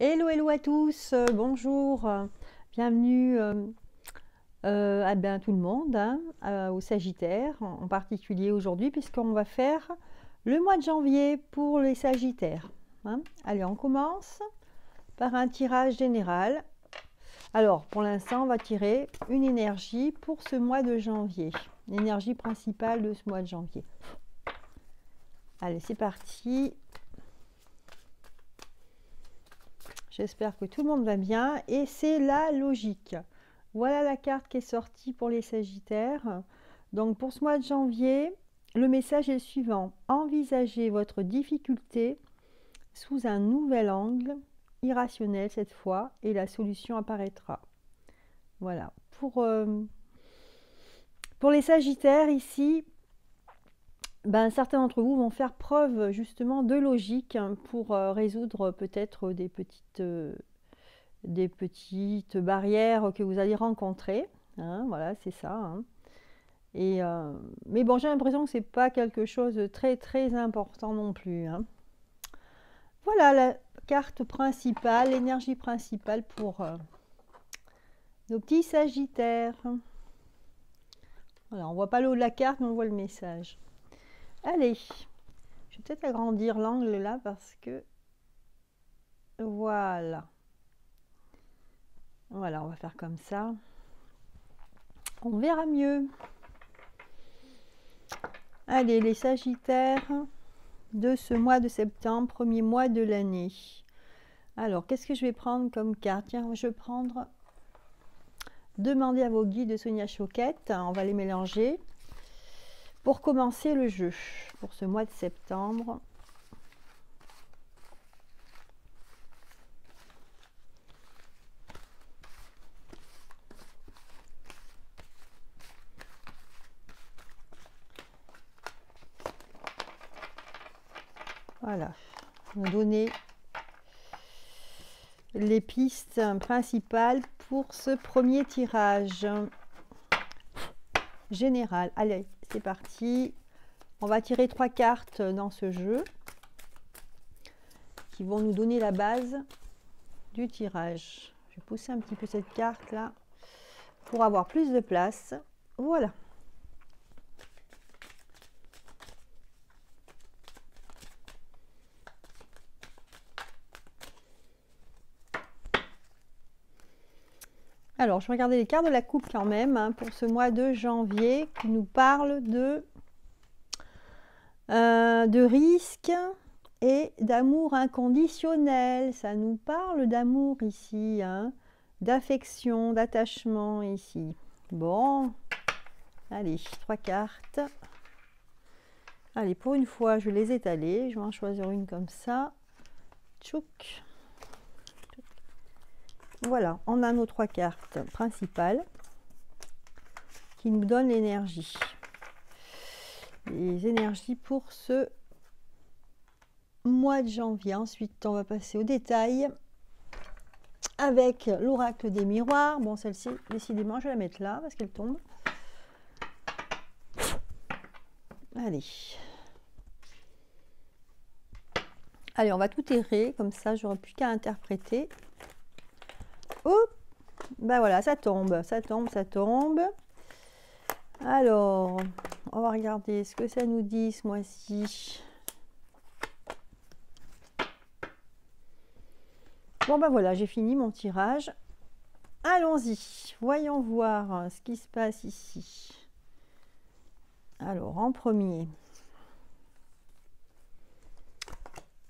Hello, hello à tous, bonjour, bienvenue à ben, tout le monde, hein, au Sagittaire en particulier aujourd'hui, puisqu'on va faire le mois de janvier pour les Sagittaires. Hein. Allez, on commence par un tirage général. Alors, pour l'instant, on va tirer une énergie pour ce mois de janvier, l'énergie principale de ce mois de janvier. Allez, c'est parti. J'espère que tout le monde va bien et c'est la logique. Voilà la carte qui est sortie pour les Sagittaires. Donc pour ce mois de janvier, le message est le suivant. Envisagez votre difficulté sous un nouvel angle, irrationnel cette fois, et la solution apparaîtra. Voilà. Pour les Sagittaires ici, ben, certains d'entre vous vont faire preuve justement de logique pour résoudre peut-être des petites barrières que vous allez rencontrer. Hein, voilà, c'est ça. Hein. Mais bon, j'ai l'impression que c'est pas quelque chose de très très important non plus. Hein. Voilà la carte principale, l'énergie principale pour nos petits Sagittaires. Voilà, on voit pas le haut de la carte, mais on voit le message. Allez, je vais peut-être agrandir l'angle là parce que voilà. Voilà, on va faire comme ça. On verra mieux. Allez, les Sagittaires de ce mois de septembre, premier mois de l'année. Alors, qu'est-ce que je vais prendre comme carte? Tiens, je vais prendre Demandez à vos guides de Sonia Choquette. On va les mélanger pour commencer le jeu pour ce mois de septembre. Voilà, on va donner les pistes principales pour ce premier tirage général. Allez, c'est parti. On va tirer 3 cartes dans ce jeu qui vont nous donner la base du tirage. Je vais pousser un petit peu cette carte là pour avoir plus de place. Voilà. Alors, je vais regarder les cartes de la coupe quand même hein, pour ce mois de janvier qui nous parle de risque et d'amour inconditionnel. Ça nous parle d'amour ici, hein, d'affection, d'attachement ici. Bon, allez, 3 cartes. Allez, pour une fois, je vais les étaler. Je vais en choisir une comme ça. Tchouk. Voilà, on a nos 3 cartes principales qui nous donnent l'énergie. Les énergies pour ce mois de janvier. Ensuite, on va passer au détail avec l'oracle des miroirs. Bon, celle-ci, décidément, je vais la mettre là parce qu'elle tombe. Allez. Allez, on va tout errer, comme ça, j'aurai plus qu'à interpréter. Oh, ben voilà, ça tombe, ça tombe, ça tombe. Alors, on va regarder ce que ça nous dit ce mois-ci. Bon, ben voilà, j'ai fini mon tirage. Allons-y, voyons voir ce qui se passe ici. Alors, en premier.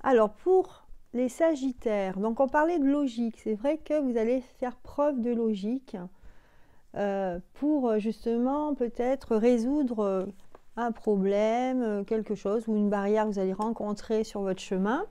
Alors, pour les Sagittaires, donc on parlait de logique. C'est vrai que vous allez faire preuve de logique pour justement peut-être résoudre un problème, quelque chose ou une barrière que vous allez rencontrer sur votre chemin.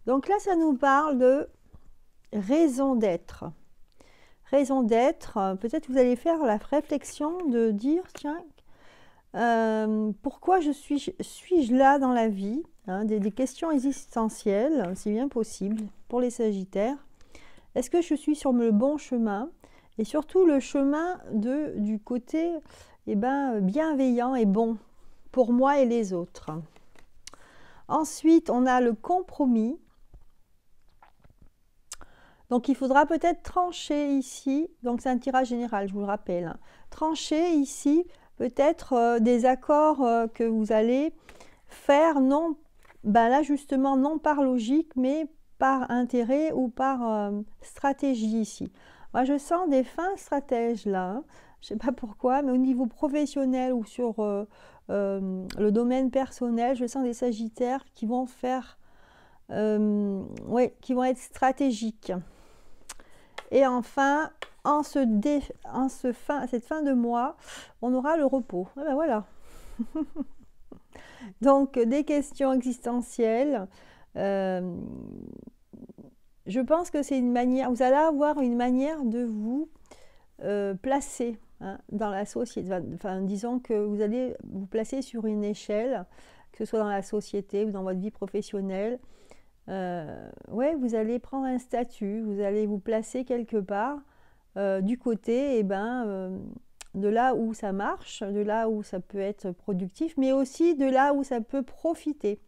Donc là, ça nous parle de raison d'être. Raison d'être, peut-être vous allez faire la réflexion de dire, tiens, pourquoi suis-je là dans la vie hein, des questions existentielles, si bien possible, pour les Sagittaires. Est-ce que je suis sur le bon chemin? Et surtout le chemin du côté bienveillant et bon pour moi et les autres. Ensuite, on a le compromis. Donc il faudra peut-être trancher ici, donc c'est un tirage général, je vous le rappelle, hein. Trancher ici peut-être des accords que vous allez faire, non, ben là justement, non par logique, mais par intérêt ou par stratégie ici. Moi je sens des fins stratèges là, hein. Je ne sais pas pourquoi, mais au niveau professionnel ou sur le domaine personnel, je sens des sagittaires qui vont faire, ouais, qui vont être stratégiques. Et enfin, cette fin de mois, on aura le repos. Et ben voilà. Donc, des questions existentielles. Je pense que c'est une manière, vous allez avoir une manière de vous placer, hein, dans la société. Enfin, disons que vous allez vous placer sur une échelle, que ce soit dans la société ou dans votre vie professionnelle. Ouais, vous allez prendre un statut, vous allez vous placer quelque part du côté de là où ça marche, de là où ça peut être productif, mais aussi de là où ça peut profiter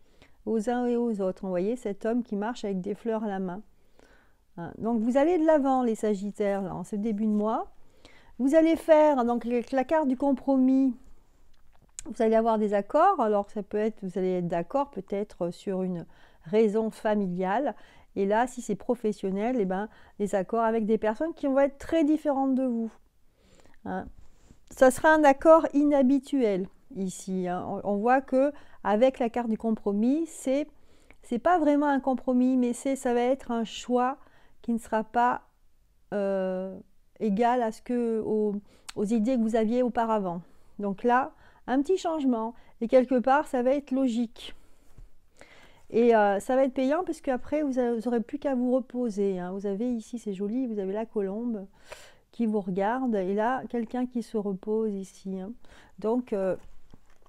aux uns et aux autres. Vous voyez cet homme qui marche avec des fleurs à la main. Hein. Donc vous allez de l'avant les Sagittaires là, en ce début de mois. Vous allez faire donc la carte du compromis. Vous allez avoir des accords. Alors ça peut être, vous allez être d'accord peut-être sur une raison familiale. Et là, si c'est professionnel, eh ben, les accords avec des personnes qui vont être très différentes de vous. Hein. Ça sera un accord inhabituel ici. Hein. On voit que avec la carte du compromis, c'est pas vraiment un compromis, mais ça va être un choix qui ne sera pas égal à aux idées que vous aviez auparavant. Donc là, un petit changement. Et quelque part, ça va être logique. Et ça va être payant parce qu'après, vous n'aurez plus qu'à vous reposer. Hein. Vous avez ici, c'est joli, vous avez la colombe qui vous regarde. Et là, quelqu'un qui se repose ici. Hein. Donc,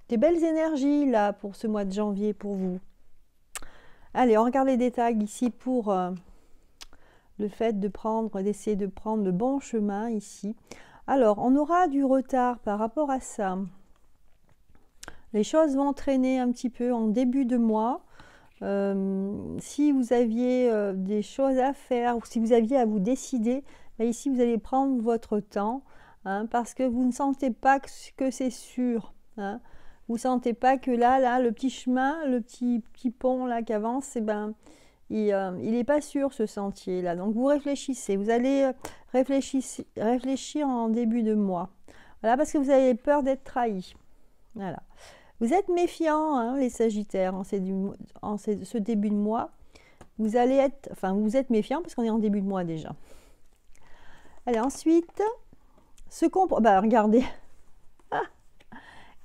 des belles énergies là pour ce mois de janvier pour vous. Allez, on regarde les détails ici pour le fait d'essayer de prendre le bon chemin ici. Alors, on aura du retard par rapport à ça. Les choses vont traîner un petit peu en début de mois. Si vous aviez des choses à faire ou si vous aviez à vous décider, ben ici vous allez prendre votre temps, hein, parce que vous ne sentez pas que c'est sûr. Hein. Vous ne sentez pas que là, le petit chemin, le petit pont là qui avance, eh ben, il n'est pas sûr ce sentier là. Donc vous réfléchissez, vous allez réfléchir en début de mois. Voilà, parce que vous avez peur d'être trahi. Voilà. Vous êtes méfiants, hein, les Sagittaires, en ce début de mois. Vous êtes méfiants parce qu'on est en début de mois déjà. Allez, ensuite, regardez.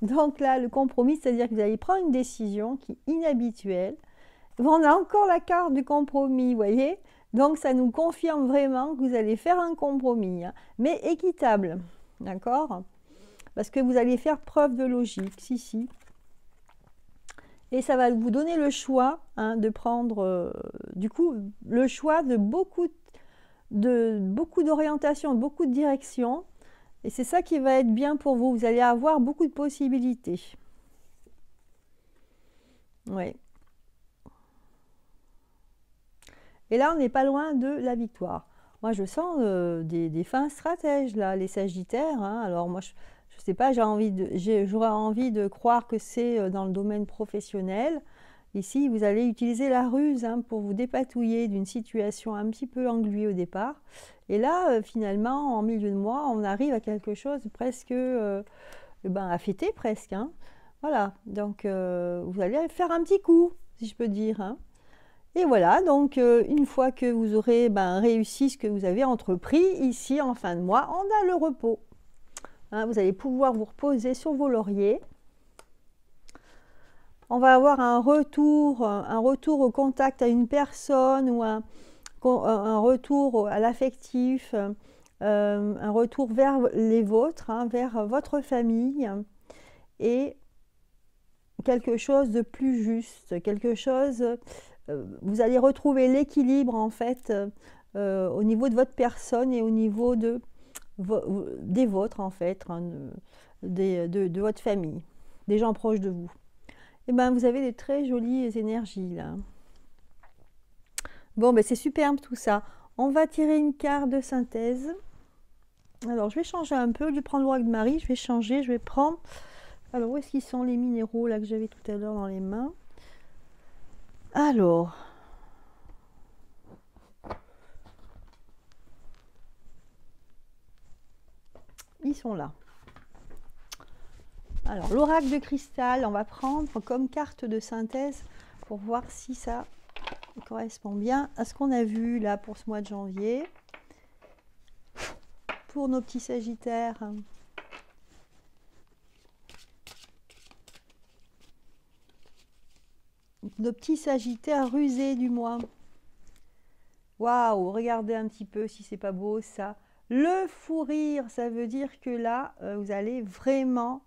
Donc là, le compromis, c'est-à-dire que vous allez prendre une décision qui est inhabituelle. On a encore la carte du compromis, vous voyez. Donc ça nous confirme vraiment que vous allez faire un compromis, hein, mais équitable, d'accord ? Parce que vous allez faire preuve de logique, si. Et ça va vous donner le choix, hein, de prendre, du coup, le choix de beaucoup d'orientations, beaucoup de directions. Et c'est ça qui va être bien pour vous. Vous allez avoir beaucoup de possibilités. Oui. Et là, on n'est pas loin de la victoire. Moi, je sens des fins stratèges, là, les Sagittaires. Hein. Alors, moi, je ne sais pas, j'aurais envie de croire que c'est dans le domaine professionnel. Ici, vous allez utiliser la ruse, hein, pour vous dépatouiller d'une situation un petit peu engluée au départ. Et là, finalement, en milieu de mois, on arrive à quelque chose presque à fêter presque. Hein. Voilà, donc vous allez faire un petit coup, si je peux dire. Hein. Et voilà, donc une fois que vous aurez réussi ce que vous avez entrepris, ici, en fin de mois, on a le repos. Hein, vous allez pouvoir vous reposer sur vos lauriers. On va avoir un retour au contact à une personne ou un retour à l'affectif, un retour vers les vôtres, hein, vers votre famille, et quelque chose de plus juste, vous allez retrouver l'équilibre en fait au niveau de votre personne et au niveau des vôtres en fait, hein, de votre famille, des gens proches de vous. Et vous avez des très jolies énergies là. Bon, c'est superbe tout ça. On va tirer une carte de synthèse. Alors, je vais changer un peu. Au lieu de prendre l'oracle de Marie, je vais changer. Je vais prendre... Alors, où est-ce qu'ils sont les minéraux là que j'avais tout à l'heure dans les mains? Alors... Ils sont là. Alors, l'oracle de cristal, on va prendre comme carte de synthèse pour voir si ça correspond bien à ce qu'on a vu là pour ce mois de janvier. Pour nos petits sagittaires. Nos petits sagittaires rusés du mois. Waouh, regardez un petit peu si c'est pas beau ça. Le fou rire, ça veut dire que là, vous allez vraiment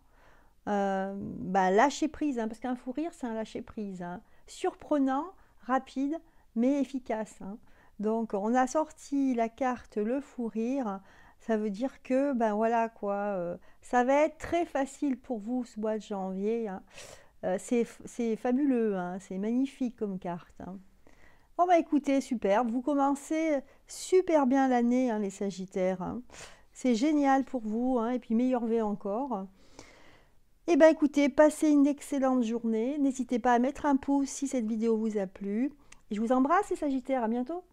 lâcher prise, hein, parce qu'un fou rire, c'est un lâcher prise. Hein. Surprenant, rapide, mais efficace. Hein. Donc, on a sorti la carte le fou rire. Ça veut dire que, ben voilà quoi, ça va être très facile pour vous ce mois de janvier. Hein. C'est fabuleux, hein, c'est magnifique comme carte. Hein. Bon bah écoutez, super, vous commencez super bien l'année, hein, les Sagittaires. Hein. C'est génial pour vous, hein, et puis meilleur vœu encore. Et ben écoutez, passez une excellente journée. N'hésitez pas à mettre un pouce si cette vidéo vous a plu. Et je vous embrasse les Sagittaires, à bientôt.